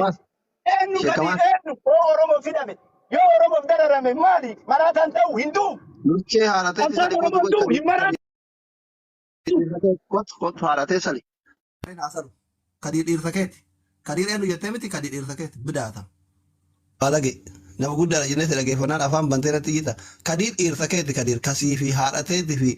Shekamas. Eenyu Kadir Shekamas. eenyu oo Oromoo fidame. Yoo Oromoof dararame maali? Maraataan ta'u hin du'u. Luchee haarateeti Qabsaan sali Oromoon kotu du'u hin maraatu. kotu haaratee sali. Kadir dhiirsa keeti. Kadir eenyu jettee miti kadir dhiirsa keeti bidaata. Balage nama guddaadha jennee si dhageeffannaan afaan bantee irratti jita. Kadir dhiirsa keeti kadir kasii fi haadhateeti fi.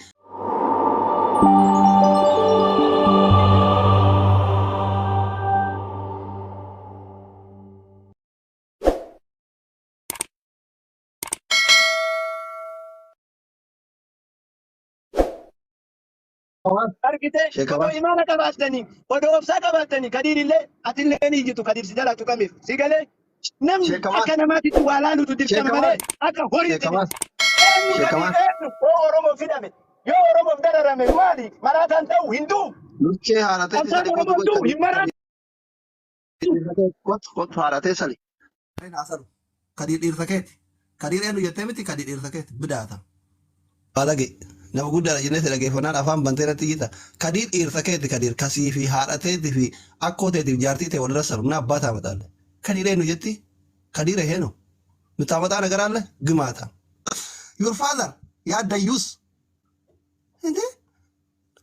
Argite Shekamas. odoo imaana qabaattanii odoo obsaa qabaattanii Kadir illee atillee ni ijjitu Kadir si jalaa tuqameef si galee namni Shekamas. akka namaatitti waa laalutu dirqama malee akka horiitti Shekamas. eenyu Kadir Shekamas. eenyu oo Oromoof fidame. Yoo Oromoof dararame maali? Maraataan ta'u hin du'u. Luchee haarateeti Qabsaan sali kotu Oromoon du'u hin maraatu. kotu haaratee sali. Kadir dhiirsa keeti. Kadir eenyu jettee miti kadir dhiirsa keeti bidaata. Balage nama guddaadha jennee si dhageeffannaan afaan bantee irratti jita. Kadir dhiirsa keeti kadir kasii fi haadhateeti fi akkoo teetiif jaartii ta'e walirra saru na abbaa taamataale. Kadir eenyu jetti? Kadir heenu. Mutaamataa nagaraalle gimaata. Your father yaa dayyus. Inde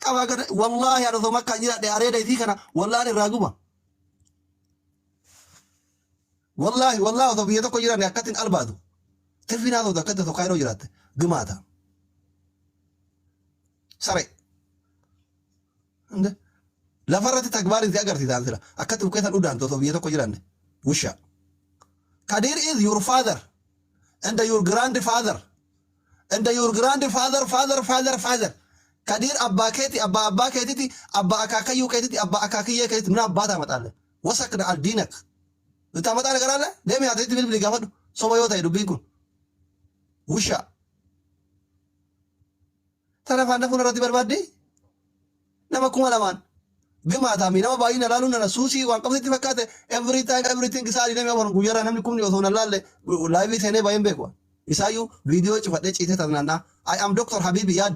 qabaa gada wallaahi yaa dhosoo makkaan jiraadhe areeda isii kana wallaahi irraa guba. Wallaahi osoo biyya tokko jiraanne akkattiin albaatu. Tirfinaa ta'u akkatti tokko yeroo jiraatte gimaata. Sare. Lafarratti tagbaariin si agarsiisan sila. Akkatti buqqeessan udaan osoo biyya tokko jiraanne. Wusha. Kadir is your father and your grandfather and your grandfather father. Kadir abbaa keeti abbaa keetiti abbaa akaakayyuu keetiti abbaa akaakayyee keetiti mina abbaa taamataale. Wasakna aldiinak. Taamataa nagaraalle deemee haasatti bilbili gaafadhu. Soba yoo ta'e dubbiin kun. Wusha. Tana faana fuula irratti barbaadde nama kuma lamaan gimaata mi nama baay'ina laaluun nana suusii waan qabsitti fakkaate every time everything isaa dinamee waan guyyaara namni kumni osoo na laalle live seenee baay'een beeku isaayyuu viidiyoo cufadhee ciisee tasnannaa I am Dr. Habibi yaa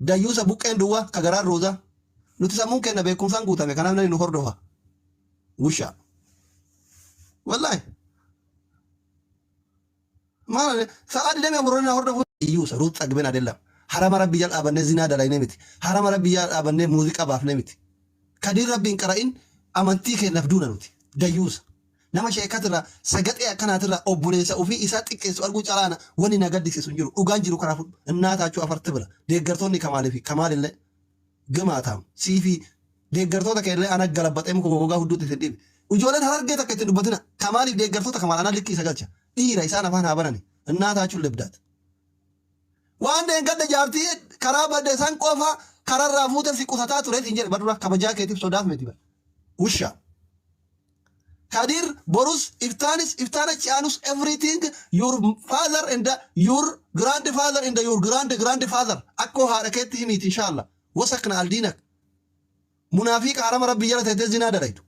dayyuusa buqqeen duwwaa ka garaan roozaa nuti sammuun kenna beekumsaan guutame kanaaf nani nu hordofa wusha wallahi maal sa'aa dinamee amurroon na hordofu iyyuusa ruut xagbeen adeellam. Harama rabbi jala dhaabannee zinaa dalaynee miti. Harama rabbi jala dhaabannee muuziqaa baafnee miti. Kadir rabbiin qara'in amantii kennaaf duuna nuti. Dayyuusa. Nama sheekatirraa sagaxee akkanaatirraa obboleessa ofii isaa xiqqeessu arguu calaana wanni na gaddisiisu hin jiru. Dhugaan jiru karaa fuudhu. Innaataachuu afarti bira. Deeggartoonni kamaalillee gimaataam. Siifi deeggartoota keellee ana galabbaxee muka gogaa hudduutti isin dhibe. Ijoolleen harargee takka ittiin dubbatina. Kamaaliif deeggartoota kamaal ana likkii isa galcha. Dhiira isaan afaan haa banani. Innaataachuu lebdaata. Waan deeggarda jaartii karaa badde san qofa kararraa fuute si qusataa ture hin jedhe badura kabajaa keetiif sodaaf miti bara. Wusha. Kadir borus iftaana cianus everything your father and your grandfather and your grandfather akko haadha keetti himiti inshallah. Wasakna aldiinak. Munaafiqa harama rabbi jala teessee zinaa daraytu.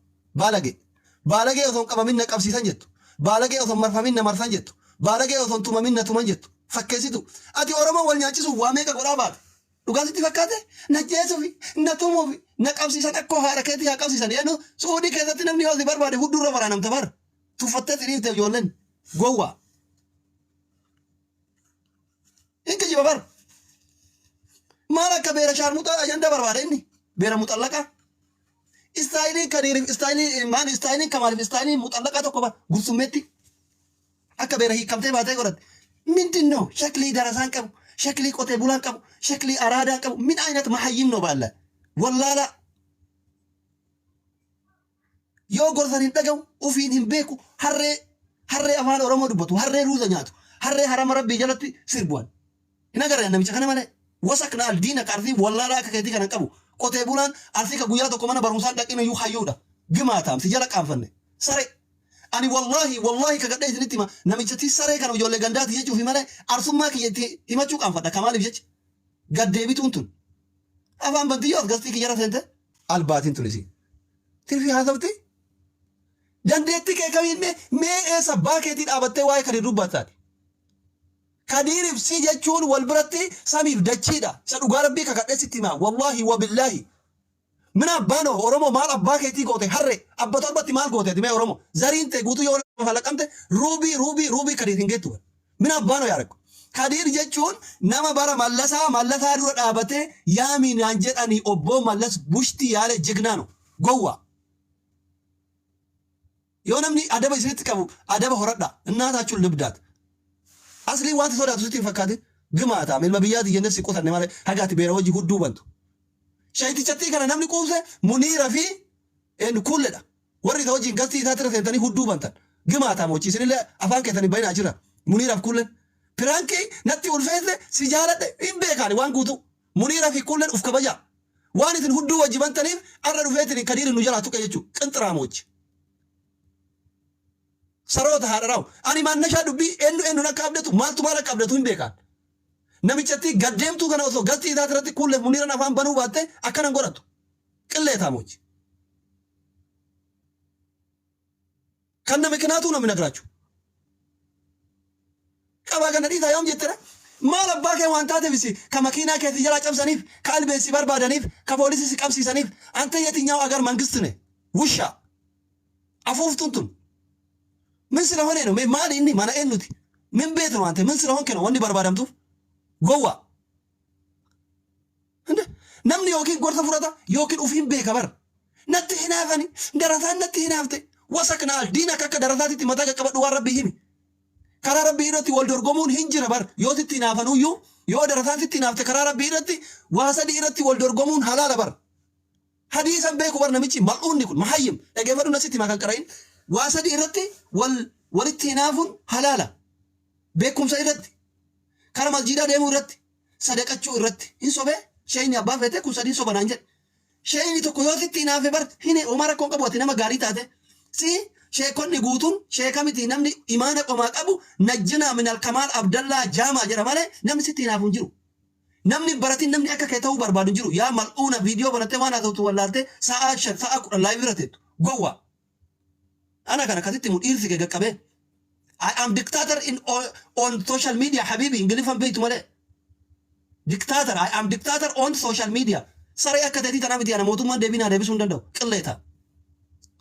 Baalagee osoo qabamin na qabsiisan jettu. Baalagee osoo marfamin na marsan jettu. Baalagee osoo tumamin na tuman jettu. Fakkeessitu ati Oromoo wal nyaachisu waa meeqa godhaa baate dhugaasitti fakkaate na jeesuufi na tumuufi na qabsiisan akkoo haadha keetii haa qabsiisan jedhu suudii keessatti namni hoosii barbaade huddurra waraanamta bara tuffattee siriirte ijoolleen gowwaa hin kijiba bara maal akka beera shaarmuxaa ajanda barbaade inni beera muxallaqaa istaayilii Kadiiriif istaayilii kamaaliif istaayilii muxallaqaa tokko bara gursummeetti akka beera hiikamtee baatee godhatte. ምንድን ነው ሸክሊ ደረሳን ቀቡ ሸክሊ ቆቴ ቡላን ቀቡ ሸክሊ አራዳን ቀቡ ምን አይነት መሐይም ነው ባለ ወላላ ዮ ጎርሰሪን ደገው ኡፊን ህምቤኩ ሀሬ አፋን ኦሮሞ ዱበቱ ሀሬ ሩዘኛቱ ሀሬ ሀረመ ረቢ ጀለቲ ሲርቧል ነገር ነሚቸ ከነ ማለ ወሰክና አልዲነ ቀርፊ ወላላ ከከቲ ከነ ቀቡ ቆቴ ቡላን አርሲ ከጉያ ተኮ መነ በሩሳን ደቂነ ዩ ሀዩዳ ግማታም ሲጀለ ቃንፈነ ሰሬ Ani wallahi kagadhee isinitti hima namichatti saree kana ijoollee gandaati jechuuf malee arsummaa kiyyatti himachuu qaanfadha kamaaliif jecha gaddeebituun tun afaan bantiyyoo as gastii kiyyara seente albaatiin tun isii tirfii haasawti dandeetti kee kamiin mee eessa baa keetii dhaabattee waa'ee Kadir dubbattaati. Kadiiriif si jechuun wal biratti samiif dachiidha isa dhugaa rabbii kakadhee sitti hima wallahi wa billaahi ምን አባ ነው ኦሮሞ ማል አባ ከቲ ጎቴ ሀሬ አባ ቶርበት ማል ጎቴ ዲሜ ኦሮሞ ዘሪንቴ ጉቱ የሆነ ፈለቀምቴ ሩቢ ከዲትን ጌቱ ምን አባ ነው ያረኩ ከዲር ጀቹን ነማ ባራ ማለሳ ዱረ ዳበቴ ያሚን አንጀዳኒ ኦቦ ማለስ ቡሽቲ ያለ ጀግና ነው ጎዋ የሆነምኒ አደበ ሲትቀቡ አደበ ሆረዳ እናታችሁን ልብዳት አስሊ ዋንተ ሶዳቱ ሲቲ ፈካት ግማታ መልመብያት የነስ ይቆታል ማለት ሀጋት ቤረወጂ ሁዱ በንቱ ሻይቲ ቸቲ ከነ ነምኒ ቁብሰ ሙኒራ ፊ en kulleda warri tawji gasti taatra tentani hudu bantan ግማታ ሞቺ ስለ አፋን ከተኒ ባይና አጅራ ሙኒራ ኩለን ፕራንኬ ነቲ ኡልፌዘ ሲጃለደ ኢምቤካኒ ዋን ጉቱ ሙኒራ ፊ ኩለን ኡፍ ከበጃ ዋኒትን ሁዱ ወጅበንተኒ አረዱ ፌትኒ ከዲር ኑጀራቱ ቀየቹ ቅንጥራሞች ሰሮታ ሀራው አኒ ማነሻ ዱቢ ኤኑ ነካብደቱ ማልቱ ማለካብደቱ ኢምቤካን ነሚቸቲ ገደምቱ ከነውሶ ገስቲ ታትረቲ ኩለ ሙኒራን አፋን በኑ ባተ አከነን ጎረቱ ቅሌታሞች ከነ ምክንያቱ ነው የምነግራችሁ ቀባገነዲ ታዮም ጀተረ ማለባከ ዋንታተ ቢሲ ከመኪና ከትጀራ ጨምሰኒፍ ከአልቤሲ በርባደኒፍ ከፖሊስ ሲቀምሲሰኒፍ አንተ የትኛው አገር መንግስት ነህ ውሻ አፎፍቱንቱን ምን ስለሆነ ነው ማን እንዲ ማና ኤኑቲ ምን ቤት ነው አንተ ምን ስለሆንክ ነው ወንዲ በርባደምቱ ጎዋ እንደ ነምን ዮኪን ጎርተ ፍረታ ዮኪን ኡፊን ቤከበር ነትህናፈኒ እንደራታ ነትህናፍተ ወሰክናል ዲና ከከ ደረታቲ መታቀ ቀበዱ ወረብሂሚ ከራ ረቢ ሂደቲ ወልዶርጎሙን ሂንጅረ በር ዮቲቲ ናፈኑዩ ዮ ደረታቲ ናፍተ ከራ ረቢ ሂደቲ ዋሰዲ ሂደቲ ወልዶርጎሙን ሐላለ በር ሐዲሰን ቤኩ በር ነምጪ ማኡን ይኩን መሐይም እገበሩ ነሲቲ ማከንቀራይን ዋሰዲ ሂደቲ ወልቲ ናፉን ሐላላ ቤኩም ሰይደቲ ከራ መስጂዳ ደሙ ሂደቲ ሰደቀቹ ሂደቲ ኢንሶበ ሸይኒ አባ ፈተ ኩሰዲ ሶበናንጀ ሸይኒ ተኮ ዮቲቲ ናፈ በር ሂኔ ኡማራ ኮንቀቦቲ ነማ ጋሪ ታተ si sheekonni guutun sheekamiti namni imaana qomaa qabu najjina min alkamaal abdallaa jaama jedha malee namni sitti hinaafu hin jiru namni baratiin namni akka kee ta'uu barbaadu hin jiru yaa mal'uuna viidiyoo banattee waan haa ta'utu wallaaltee sa'a 5 sa'a 10 laayivii irra teettu gowwa ana kana akkasitti mu dhiirsi kee qaqqabee I am dictator on social media habibi ingilifan beektu malee dictator I am dictator on social media saree akka ta'etii tanaa miti ana mootummaan deebinaa deebisuu hin danda'u qilleeta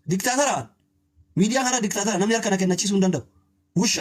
dictator ሚዲያ ካራ ዲክታተር ነምን ያርከና ከነቺ ሱን ደንደው ውሻ